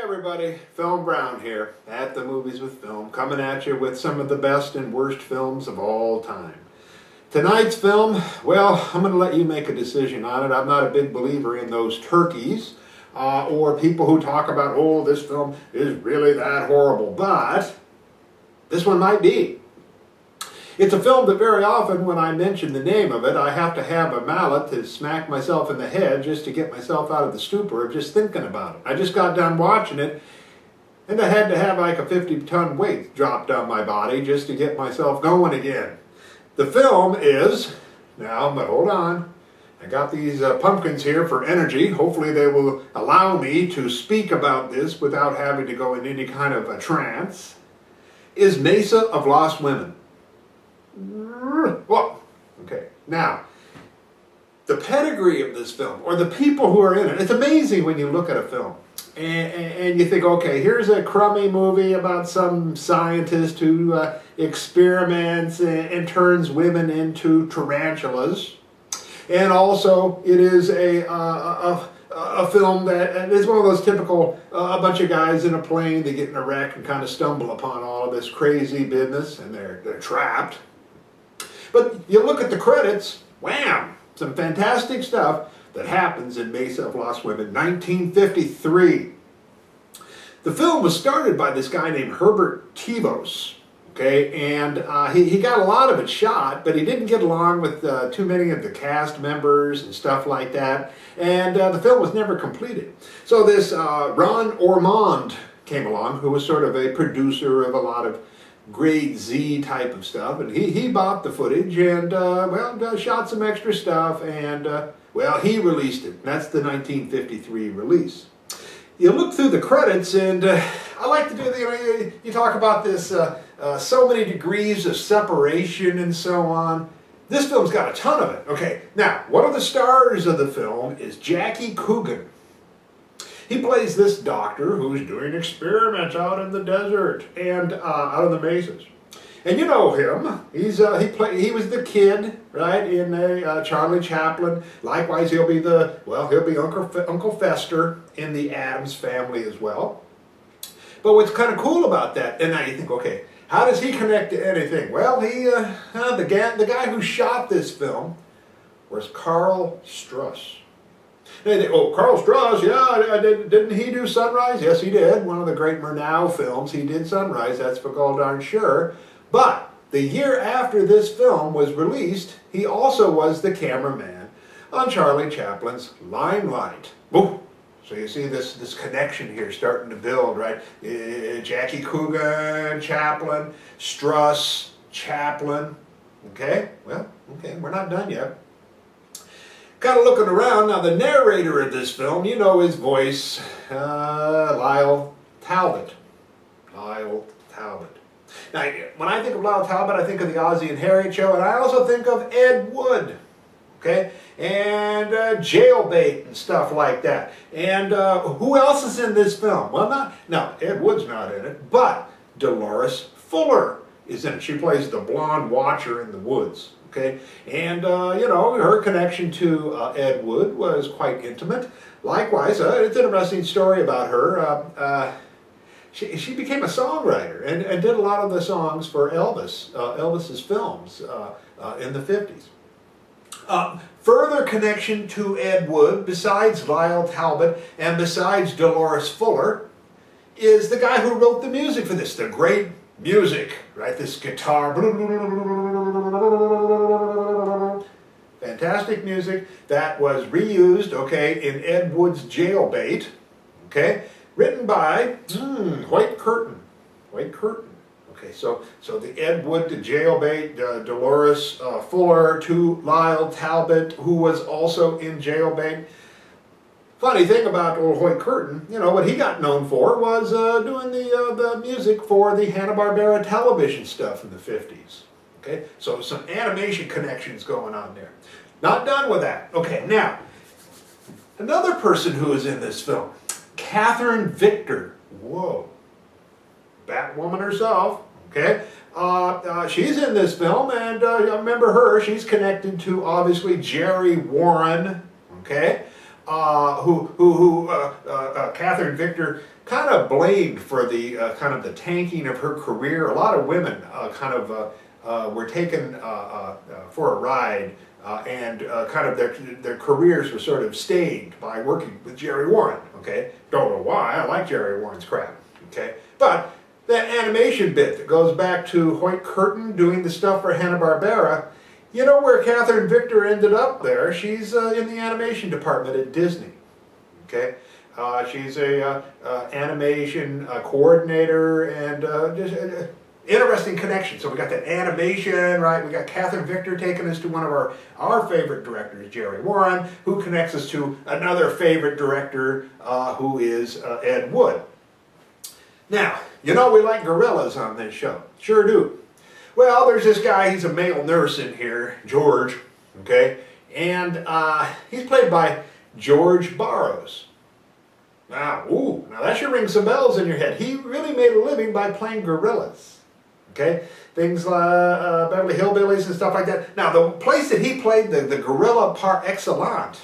Everybody, Philm Brown here at the Movies with Philm, coming at you with some of the best and worst films of all time. Tonight's film, well, I'm going to let you make a decision on it. I'm not a big believer in those turkeys or people who talk about, oh, this film is really that horrible, but this one might be. It's a film that very often when I mention the name of it, I have to have a mallet to smack myself in the head just to get myself out of the stupor of just thinking about it. I just got done watching it and I had to have like a 50-ton weight dropped on my body just to get myself going again. The film is, now, but hold on, I got these pumpkins here for energy. Hopefully they will allow me to speak about this without having to go in any kind of a trance, is Mesa of Lost Women. Well, okay, now, the pedigree of this film, or the people who are in it, it's amazing when you look at a film and you think, okay, here's a crummy movie about some scientist who experiments and turns women into tarantulas. And also, it is a film that is one of those typical, a bunch of guys in a plane, they get in a wreck and kind of stumble upon all of this crazy business, and they're trapped. But you look at the credits, wham! Some fantastic stuff that happens in Mesa of Lost Women, 1953. The film was started by this guy named Herbert Tivos, okay, and he got a lot of it shot, but he didn't get along with too many of the cast members and stuff like that, and the film was never completed. So this Ron Ormond came along, who was sort of a producer of a lot of grade Z type of stuff, and he bought the footage and shot some extra stuff, and well, he released it. That's the 1953 release. You look through the credits, and I like to do you talk about this so many degrees of separation and so on. This film's got a ton of it. Okay, now one of the stars of the film is Jackie Coogan. He plays this doctor who's doing experiments out in the desert and out in the mesas. And you know him. He was the kid, right, in Charlie Chaplin. Likewise, he'll be Uncle Fester in the Addams Family as well. But what's kind of cool about that, and now you think, okay, how does he connect to anything? Well, the guy who shot this film was Karl Struss. Oh, Karl Struss, yeah, didn't he do Sunrise? Yes, he did. One of the great Murnau films. He did Sunrise, that's for gol darn sure. But the year after this film was released, he also was the cameraman on Charlie Chaplin's Limelight. Woo! So you see this connection here starting to build, right? Jackie Coogan, Chaplin, Struss, Chaplin. Okay, well, okay, we're not done yet. Kind of looking around, now the narrator of this film, you know his voice, Lyle Talbot. Lyle Talbot. Now, when I think of Lyle Talbot, I think of the Ozzie and Harriet show, and I also think of Ed Wood, okay, and Jailbait and stuff like that. And who else is in this film? Well, Ed Wood's not in it, but Dolores Fuller is in it. She plays the blonde watcher in the woods. Okay, and her connection to Ed Wood was quite intimate. Likewise, it's an interesting story about her. She became a songwriter and did a lot of the songs for Elvis's films in the 50s. Further connection to Ed Wood, besides Lyle Talbot and besides Dolores Fuller, is the guy who wrote the music for this, the great music, right? This guitar. Fantastic music that was reused, okay, in Ed Wood's Jailbait, okay, written by White Curtain. White Curtain. Okay, so the Ed Wood to Jailbait, Dolores Fuller to Lyle Talbot, who was also in Jailbait. Funny thing about old Hoyt Curtin, what he got known for was doing the music for the Hanna-Barbera television stuff in the 50s. Okay, so some animation connections going on there. Not done with that. Okay, now, another person who is in this film, Catherine Victor. Whoa. Batwoman herself, okay? She's in this film, and I remember her. She's connected to, obviously, Jerry Warren, okay? Catherine Victor kind of blamed for the kind of the tanking of her career. A lot of women were taken for a ride, and kind of their careers were sort of stained by working with Jerry Warren. Okay, don't know why. I like Jerry Warren's crap. Okay, but that animation bit that goes back to Hoyt Curtin doing the stuff for Hanna-Barbera. You know where Catherine Victor ended up there? She's in the animation department at Disney. Okay, she's a animation coordinator, and just interesting connection. So we got that animation, right? We got Catherine Victor taking us to one of our favorite directors, Jerry Warren, who connects us to another favorite director, who is Ed Wood. Now, you know we like gorillas on this show. Sure do. Well, there's this guy, he's a male nurse in here, George, okay? And he's played by George Barrows. Now that should ring some bells in your head. He really made a living by playing gorillas, okay? Things like Beverly Hillbillies and stuff like that. Now, the place that he played the gorilla par excellence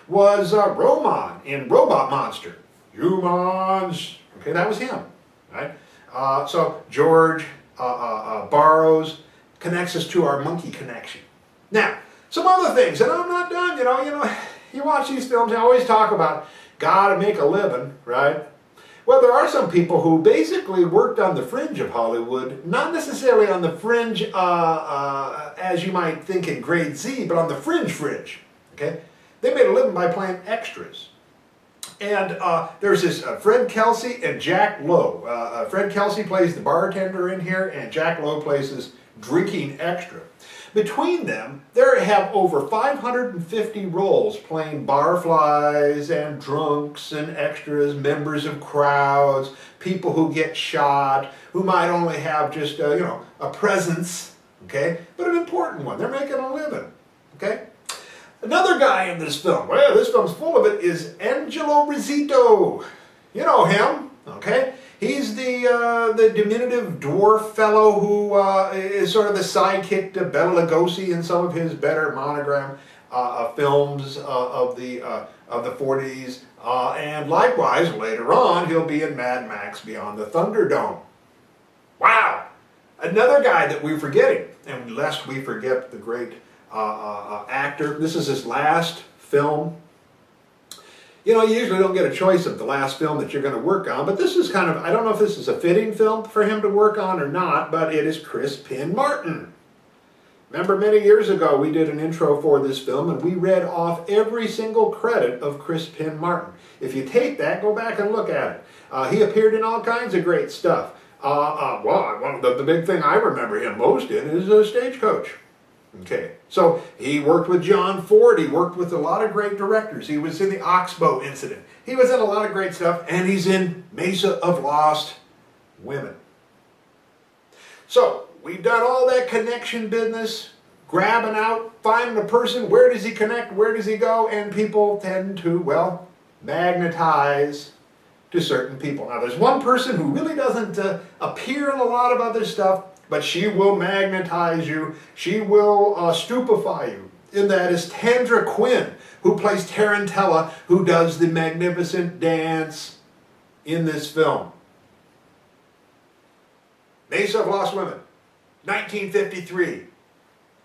was Roman in Robot Monster. Humans. Okay, that was him, right? So George Barrows connects us to our monkey connection. Now, some other things, and I'm not done. You watch these films, they always talk about gotta make a living, right? Well, there are some people who basically worked on the fringe of Hollywood, not necessarily on the fringe as you might think in grade Z, but on the fringe, okay? They made a living by playing extras. And there's this Fred Kelsey and Jack Lowe. Fred Kelsey plays the bartender in here, and Jack Lowe plays this drinking extra. Between them, they have over 550 roles playing barflies and drunks and extras, members of crowds, people who get shot, who might only have just a presence, okay, but an important one. They're making a living, okay. Another guy in this film, well, this film's full of it, is Angelo Risito. You know him, okay? He's the diminutive dwarf fellow who is sort of the sidekick to Bela Lugosi in some of his better monogram films of the 40s. And likewise, later on, he'll be in Mad Max Beyond the Thunderdome. Wow! Another guy that we're forgetting, and lest we forget the great actor. This is his last film. You usually don't get a choice of the last film that you're going to work on, but this is kind of, I don't know if this is a fitting film for him to work on or not, but it is Chris Pin Martin. Remember many years ago we did an intro for this film and we read off every single credit of Chris Pin Martin. If you take that, go back and look at it. He appeared in all kinds of great stuff. Well, the big thing I remember him most in is Stagecoach. Okay, so he worked with John Ford, he worked with a lot of great directors, he was in the Oxbow Incident, he was in a lot of great stuff, and he's in Mesa of Lost Women. So, we've done all that connection business, grabbing out, finding a person, where does he connect, where does he go, and people tend to, well, magnetize to certain people. Now, there's one person who really doesn't appear in a lot of other stuff, but she will magnetize you, she will stupefy you. And that is Tandra Quinn, who plays Tarantella, who does the magnificent dance in this film. Mesa of Lost Women, 1953.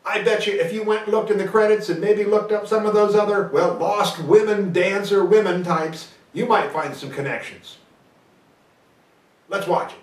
I bet you if you went and looked in the credits and maybe looked up some of those other, well, lost women, dancer women types, you might find some connections. Let's watch it.